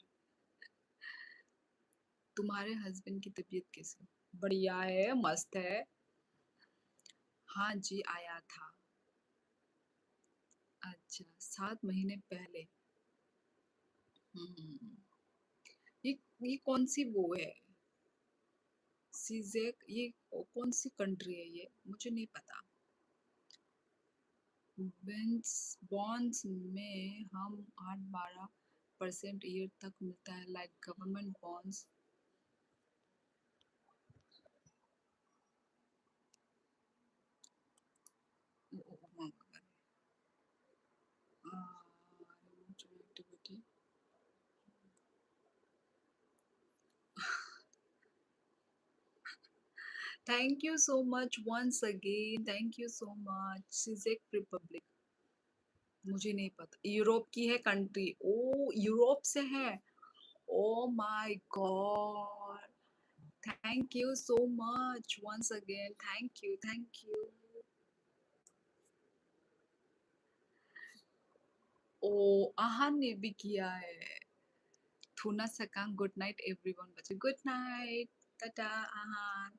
तुम्हारे हस्बैंड की तबीयत कैसी? बढ़िया है, मस्त है। हाँ जी, आया था। अच्छा, 7 महीने पहले। हम्म, ये ये कौन सी वो है? सीजेक, ये कौन सी कंट्री है ये? मुझे नहीं पता। बॉन्ड्स में हम 8-12% ईयर तक मिलता है like government bonds. Activity. Thank you so much once again, thank you so much. सिजेक रिपब्लिक, मुझे नहीं पता। यूरोप की है कंट्री। ओ, यूरोप से है। Oh my god, thank you so much once again, thank you thank you. Oh, Aahan ने भी किया है। थूना सकंग, गुड नाइट एवरीवन। बच्चे good night, tata Aahan.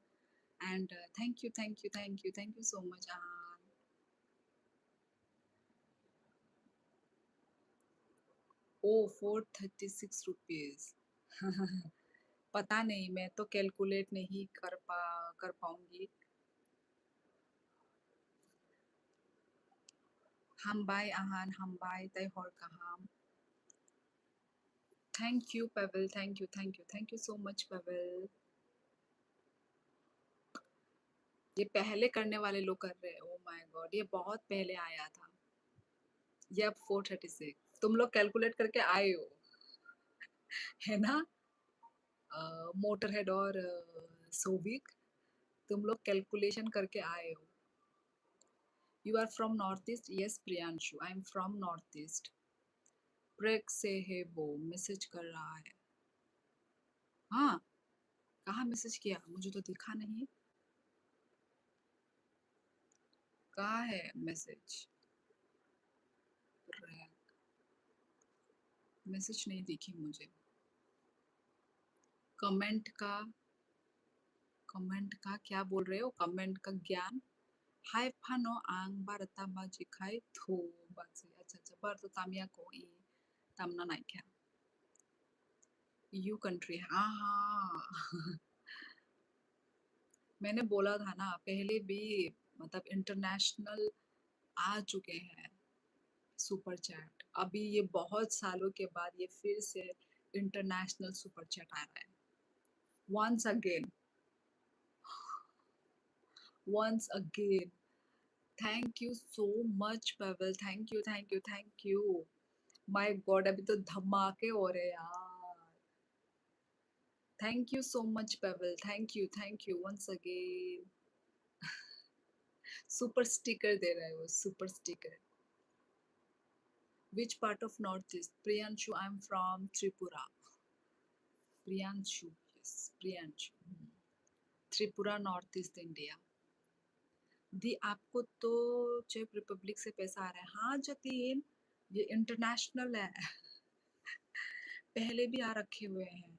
And thank you thank you thank you thank you so much Aahan. Oh, 436 rupees. पता नहीं, मैं तो कैलकुलेट नहीं कर पाऊंगी। हम बाय आहान, हम बाय तय हर कहाम। Thank you Pebble, thank you thank you thank you so much Pebble. ये पहले करने वाले लोग कर रहे हैं। ओ माय गॉड, ये बहुत पहले आया था। ये अब 436, तुम लोग कैलकुलेट करके आए हो, है ना? मोटर हेड और सोविक, तुम लोग कैलकुलेशन करके आए हो। You are from north east? Yes Priyanshu, I am from north east. प्रेक से है वो, मैसेज कर रहा है। हाँ, कहाँ मैसेज किया? मुझे तो दिखा नहीं। कहाँ है मैसेज? मैसेज नहीं दिखी मुझे। कमेंट का, कमेंट का क्या बोल रहे हो? कमेंट का ज्ञान। हाय फानो आंग बारता बाजी खाई थो बाजी। अच्छा अच्छा, बार तो तामिया को ई तामना नहीं क्या? यू कंट्री, हाँ हाँ। मैंने बोला था ना पहले भी, मतलब इंटरनेशनल आ चुके हैं सुपर चैट। अभी ये बहुत सालों के बाद ये फिर से इंटरनेशनल सुपर चैट आ रहा है। Once again, once again. Thank you so much Pavel, thank you thank you thank you. My god, अभी तो धमाके हो रहे हैं यार। Thank you so much Pavel, thank you once again. Super sticker दे रहे हो, super sticker. Which part of north east? Priyanshu, I am from Tripura. Priyanshu, yes Priyanshu. Tripura north east India. दी आपको तो चेक रिपब्लिक से पैसा आ रहा है। हाँ जतीन, ये इंटरनेशनल है। पहले भी आ रखे हुए हैं।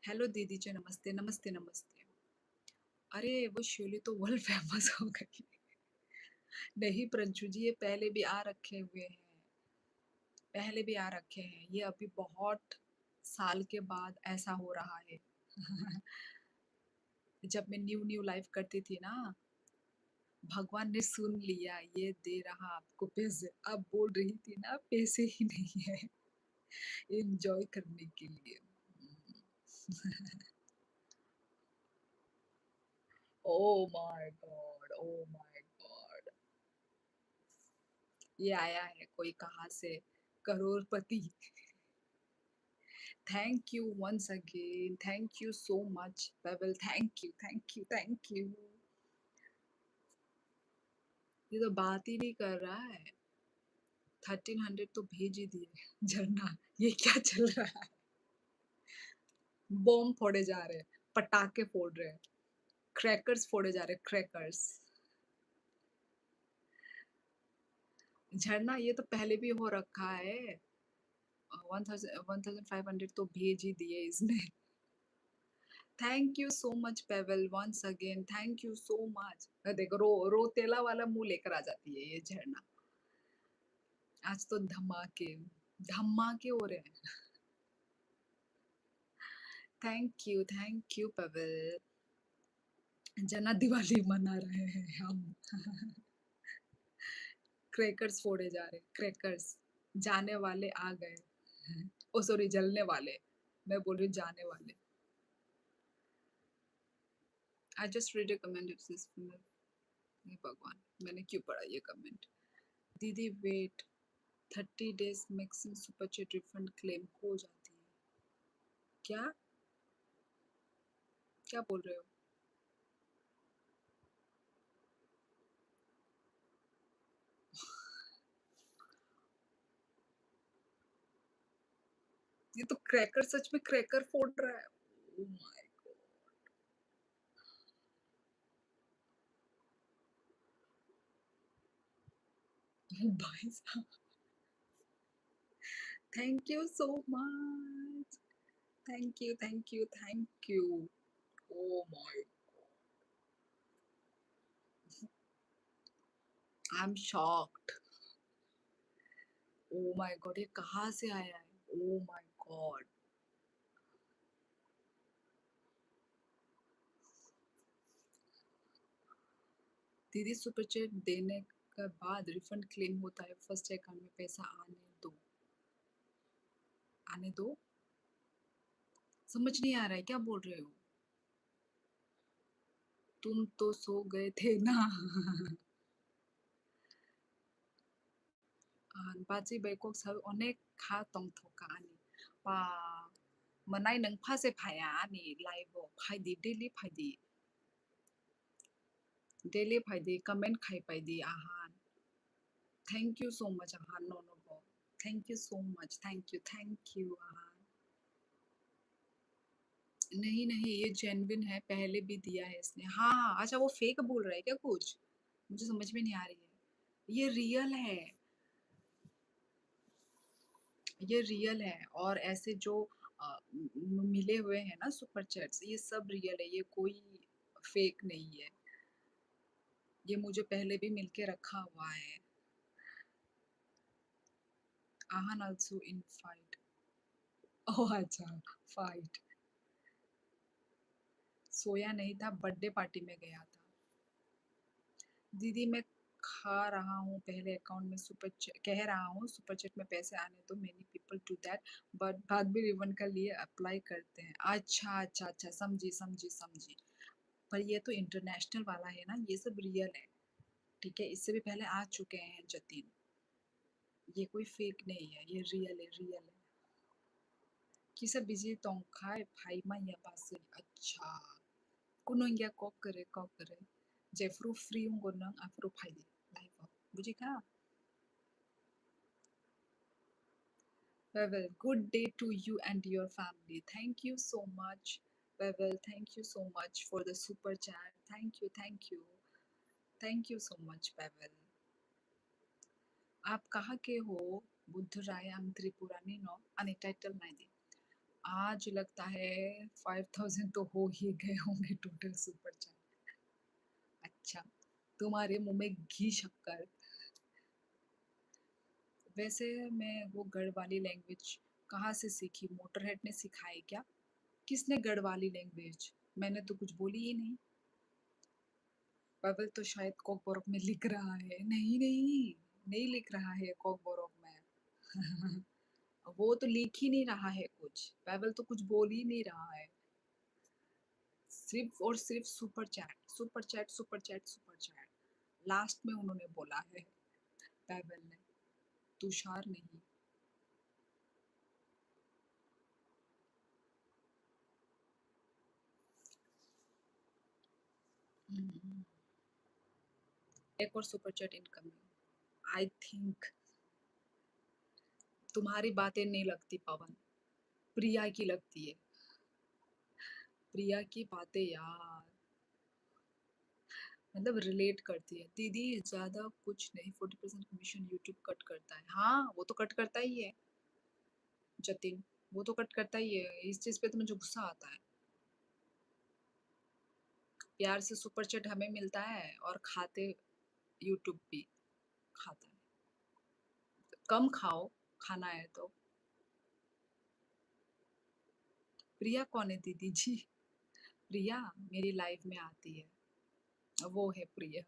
हेलो दीदी जी, नमस्ते नमस्ते नमस्ते। अरे वो शोली तो वर्ल्ड फेमस हो गई। नहीं प्रंशु जी, ये पहले भी आ रखे हुए हैं। पहले भी आ रखे हैं, ये अभी बहुत साल के बाद ऐसा हो रहा है। जब मैं न्यू न्यू लाइफ करती थी ना, भगवान ने सुन लिया, ये दे रहा आपको पैसे। आप बोल रही थी ना पैसे ही नहीं है, एंजॉय करने के लिए। Oh my god, oh my god. ये आया है कोई कहाँ से, करोड़पति। Thank you once again, thank you so much Pebble, thank you thank you thank you. ये तो बात ही नहीं कर रहा है। 1300 तो भेज ही दिए। झरना, ये क्या चल रहा है? बॉम्ब फोड़े जा रहे हैं, पटाखे फोड़ रहे हैं, क्रैकर्स फोड़े जा रहे हैं, क्रैकर्स। झरना, ये तो पहले भी हो रखा है। 1500 तो भेज ही दिए इसने। Thank you so much Pavel, once again thank you so much. देखो रो तेला वाला मुंह लेकर आ जाती है ये झरना। आज तो धमाके धमाके हो रहे हैं। Thank you Pavel. जना दिवाली मना रहे हैं हम। क्रैकर्स फोड़े जा रहे, क्रैकर्स। जाने वाले आ गए। ओ सॉरी, जलने वाले। मैं बोल रही हूँ जाने वाले। I just read a comment it's this. हे भगवान, मैंने क्यों पढ़ा ये कमेंट? दीदी wait, 30 days maximum super chat refund claim हो जाती है। क्या क्या बोल रहे हो? ये तो क्रैकर, सच में क्रैकर फोड़ रहा है। Oh my God, भाई साहब, thank you so much. Thank you thank you thank you. Oh my, I am shocked. O my god, ये कहाँ से आया है? Oh my God. दीदी सुपर चैट देने के बाद रिफंड क्लेम होता है, फर्स्ट अकाउंट में पैसा दो आने दो। समझ नहीं आ रहा है, क्या बोल रहे हो? तुम तो सो गए थे ना। बाजी बैको सल अनेक खा तंग थोका आनी बा मनाय नंग फासे फाया आनी लाइव फायदी डेली फायदी कमेंट खाई पायदी Aahan. Thank you so much Aahan, no no बो। Thank you so much, thank you Aahan. नहीं नहीं, ये जेन्युइन है, पहले भी दिया है इसने। हाँ हाँ, अच्छा वो फेक बोल रहा है क्या कुछ? मुझे समझ में नहीं आ रही है। ये रियल है, ये रियल है। और ऐसे जो मिले हुए हैं ना सुपर चैट्स, ये सब रियल है, ये कोई फेक नहीं है। ये मुझे पहले भी मिलके रखा हुआ है। आहान आल्सो इन फाइट। ओह अच्छा, फाइट। सोया नहीं था, बर्थडे पार्टी में गया था। दीदी मैं खा रहा हूँ, पहले अकाउंट में कह रहा हूँ सुपर चैट में पैसे आने दो, many people do that, but बाद भी रिवन के लिए अप्लाई करते हैं। अच्छा अच्छा अच्छा, समझी समझी समझी। पर ये तो इंटरनेशनल वाला है ना, ये सब रियल है। ठीक है, इससे भी पहले आ चुके हैं जतिन। ये कोई फेक नहीं है, ये रियल है, रियल है। किसे बिजी तोंखाय भाई मा या पास। अच्छा, कुनो या कॉक करे जेफ्रू फ्री हूँ गोनंग आफ्रो फाइदे लाइफ बुझी का। Pavel, good day to you and your family. Thank you so much, Pavel. Thank you so much for the super chat. Thank you, thank you, thank you so much, Pavel. आप कहाँ के हो? बुद्धराय, I'm त्रिपुरानी no आणि title नाही दी. आज लगता है 5000 तो हो ही गए होंगे टोटल सुपर चैट. अच्छा, तुम्हारे मुंह में घी शक्कर. वैसे मैं वो गढ़ वाली लैंग्वेज कहाँ से सीखी? मोटरहेड ने सिखाई क्या? किसने गढ़वाली लैंग्वेज? मैंने तो कुछ बोली ही नहीं. पवल तो शायद कॉकबोरक में लिख रहा है. नहीं नहीं, नहीं लिख रहा है कॉकबोरक में. वो तो लिख ही नहीं रहा है कुछ. पवल तो कुछ बोल ही नहीं रहा है. सिर्फ और सिर्फ super chat, super chat, super chat, super chat. Last में उन्होंने बोला है पवल ने, तुषार नहीं. हम्म, एक और super chat incoming. I think तुम्हारी बातें नहीं लगती पवन, प्रिया की लगती है. प्रिया की बातें यार, मतलब रिलेट करती है. दीदी ज्यादा कुछ नहीं, 40% कमीशन यूट्यूब कट करता है. हाँ वो तो कट करता ही है जतिन, वो तो कट करता ही है. इस चीज पे तो मुझे गुस्सा आता है. प्यार से सुपर चैट हमें मिलता है और खाते यूट्यूब भी खाता है. कम खाओ, खाना है तो. प्रिया कौन है दीदी जी? प्रिया मेरी लाइफ में आती है, वो है प्रिया.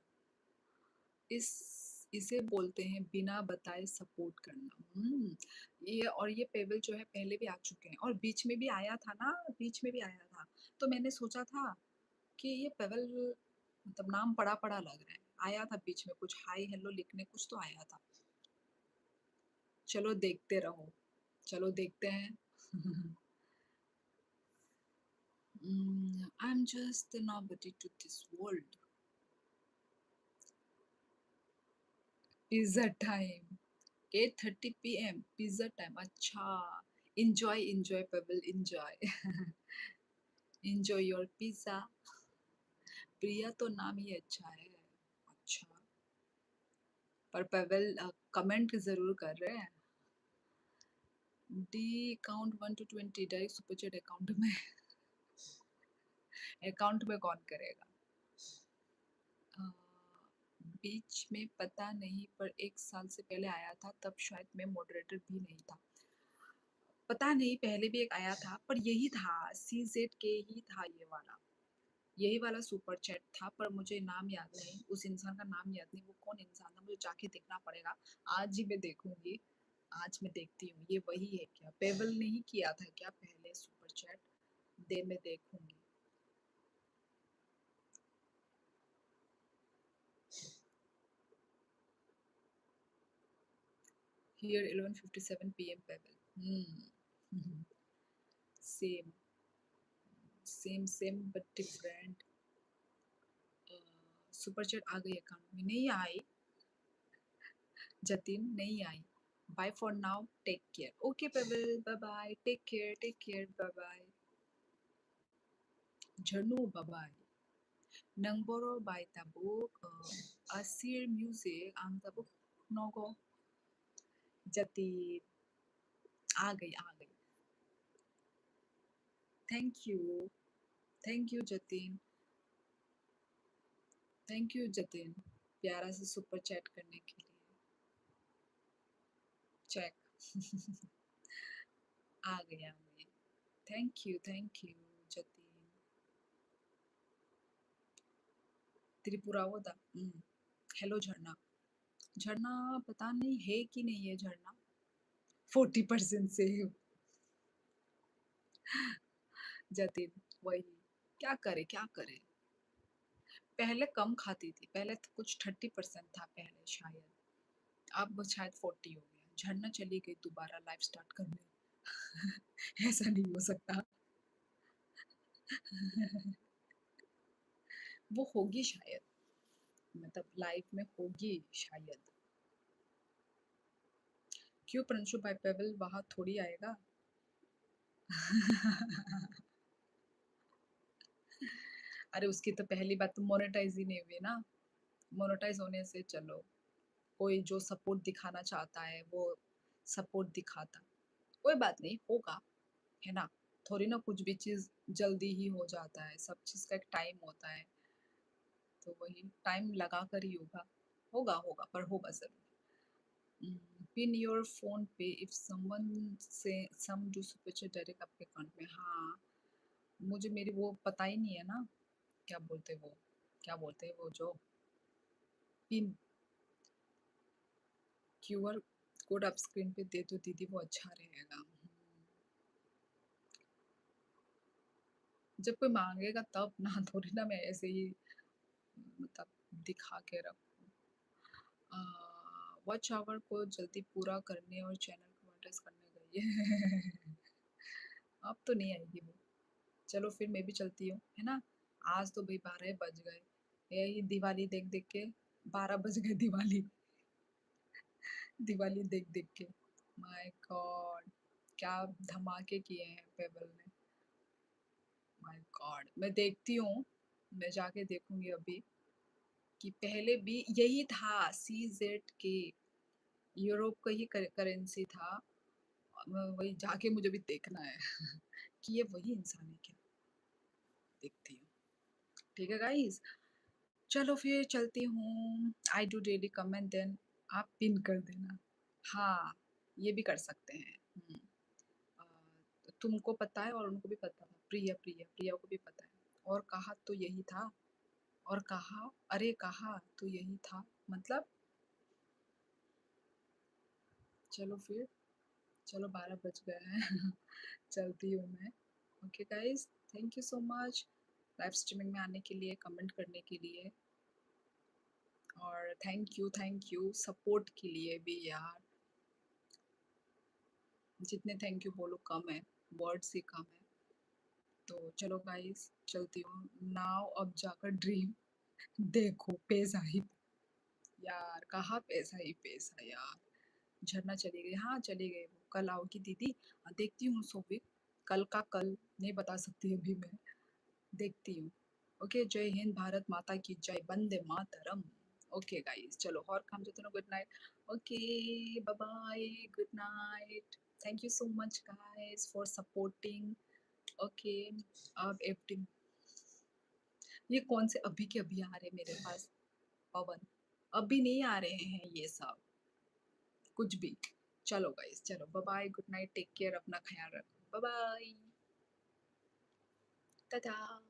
इस इसे बोलते हैं बिना बताए सपोर्ट करना. ये और ये पेबल जो है पहले भी आ चुके हैं और बीच में भी आया था ना, बीच में भी आया था. तो मैंने सोचा था कि ये पेबल मतलब नाम पड़ा पड़ा लग रहा है. आया था बीच में कुछ हाय हेलो लिखने, कुछ तो आया था. चलो देखते रहो, चलो देखते हैं. I'm just a nobody to this world. Pizza time. 8:30 p.m. Pizza time. अच्छा. Enjoy, enjoy, Pebble, enjoy. Enjoy your pizza. प्रिया तो नाम ही अच्छा है. अच्छा. पर पेबल कमेंट जरूर कर रहे हैं. D count 1 to 20 direct super chat account में. अकाउंट में कौन करेगा? अ, बीच में पता नहीं, पर 1 साल से पहले आया था, तब शायद मैं मॉडरेटर भी नहीं था. पता नहीं, पहले भी एक आया था पर यही था, CZ के ही था ये वाला. यही वाला सुपर चैट था पर मुझे नाम याद नहीं, उस इंसान का नाम याद नहीं. वो कौन इंसान था मुझे जाके देखना पड़ेगा. आज ही मैं देखूंगी. आज मैं देखती हूँ ये वही है क्या. पेबल ने ही किया था क्या पहले सुपर चैट? दे मैं देखूंगी. Here 11:57 p.m. Pebble. Same, same same but different. Super chat आ गई अकाउंट में? नहीं आई जतिन, नहीं आई. Bye for now, take care. Okay Pebble, bye bye, take care, take care, bye bye. Jharnu bye bye. नंबरो bye tabuk asir music ang tabuk nogo. Jatin आ गई, आ गई. Thank you, thank you Jatin, thank you Jatin, प्यारा से सुपर चैट करने के लिए. चेक. आ गई, आ गई. Thank you Jatin. त्रिपुरा वो था. हेलो झरना. झरना पता नहीं है कि नहीं है झरना. 40% से. जतिन वही, क्या करे क्या करे. पहले कम खाती थी, पहले तो कुछ 30% था पहले शायद. अब शायद 40 हो गया. झरना चली गई दोबारा लाइफ स्टार्ट करने. ऐसा नहीं हो सकता. वो होगी शायद, मतलब लाइफ में होगी शायद. क्यों प्रिंशु भाई पेबल वहाँ थोड़ी आएगा? अरे उसकी तो पहली बात तो मोनेटाइज़ ही नहीं हुई ना। मोनेटाइज़ होने से चलो, कोई जो सपोर्ट दिखाना चाहता है वो सपोर्ट दिखाता। कोई बात नहीं, होगा, है ना? थोड़ी ना कुछ भी चीज़ जल्दी ही हो जाता है, सब चीज़ का एक टाइम होता है, तो वही टाइम लगा कर ही होगा। होगा, होगा पर होगा ज़रूर। पिन योर फ़ोन पे इफ समवन से सम डू सुपर चैट डायरेक्ट आपके अकाउंट में। हाँ, मुझे मेरी वो पता ही नहीं है ना, क्या बोलते हैं वो? क्या बोलते हैं वो जो पिन क्यूआर कोड आप स्क्रीन पे दे दो दीदी वो अच्छा रहेगा। जब कोई माँगेगा तब ना थोड़ी ना मैं ऐसे ही मतलब दिखा के रखूँ। वॉच आवर को जल्दी पूरा करने और चैनल को मोनेटाइज़ करने गई है। अब तो नहीं आएगी वो। चलो फिर मैं भी चलती हूँ, है ना? आज तो भई 12 बज गए। यही दिवाली देख-देख के 12 बज गए दिवाली। दिवाली देख-देख के। My God! क्या धमाके किए हैं पेबल ने। My God! मैं देखती हूँ, मैं जाके देखूँगी अभी कि पहले भी यही था CZK यूरोप का ही करेंसी था। वही जाके मुझे भी देखना है कि ये वही इंसान है क्या? देखती हूँ। ठीक है गाइज़? चलो फिर चलती हूँ। I do daily comment then आप पिन कर देना। हाँ, ये भी कर सकते हैं। तुमको पता है और उनको भी पता था। प्रिया को भी पता है। और कहा तो यही था। और कहा अरे कहा तो यही था। मतलब चलो फिर, चलो 12 बज गए हैं। चलती हूँ मैं। Okay guys, thank you so much live streaming में आने के लिए, कमेंट करने के लिए और थैंक यू सपोर्ट के लिए भी यार। जितने थैंक यू बोलो कम है, वर्ड्स ही कम है। तो चलो गाइस चलती हूँ। नाउ अब जाकर ड्रीम देखो पैसा ही यार, कहाँ पैसा ही पैसा यार। झरना चली गई, हाँ चली गई वो, कल आओगी दीदी। देखती हूँ सोफी, कल का कल नहीं बता सकती अभी मैं, देखती हूँ। ओके, जय हिंद, भारत माता की जय, वंदे मातरम। ओके गाइस चलो और काम जो good night. Okay bye bye, good night. Thank you so much guys for supporting. Okay, अब एवरीथिंग ये कौन से अभी के अभी आ रहे मेरे पास पवन, अभी नहीं आ रहे हैं ये सब कुछ भी। चलो गाइस चलो bye bye, good night, take care, अपना ख्याल रखो, बाय बाय, टाटा।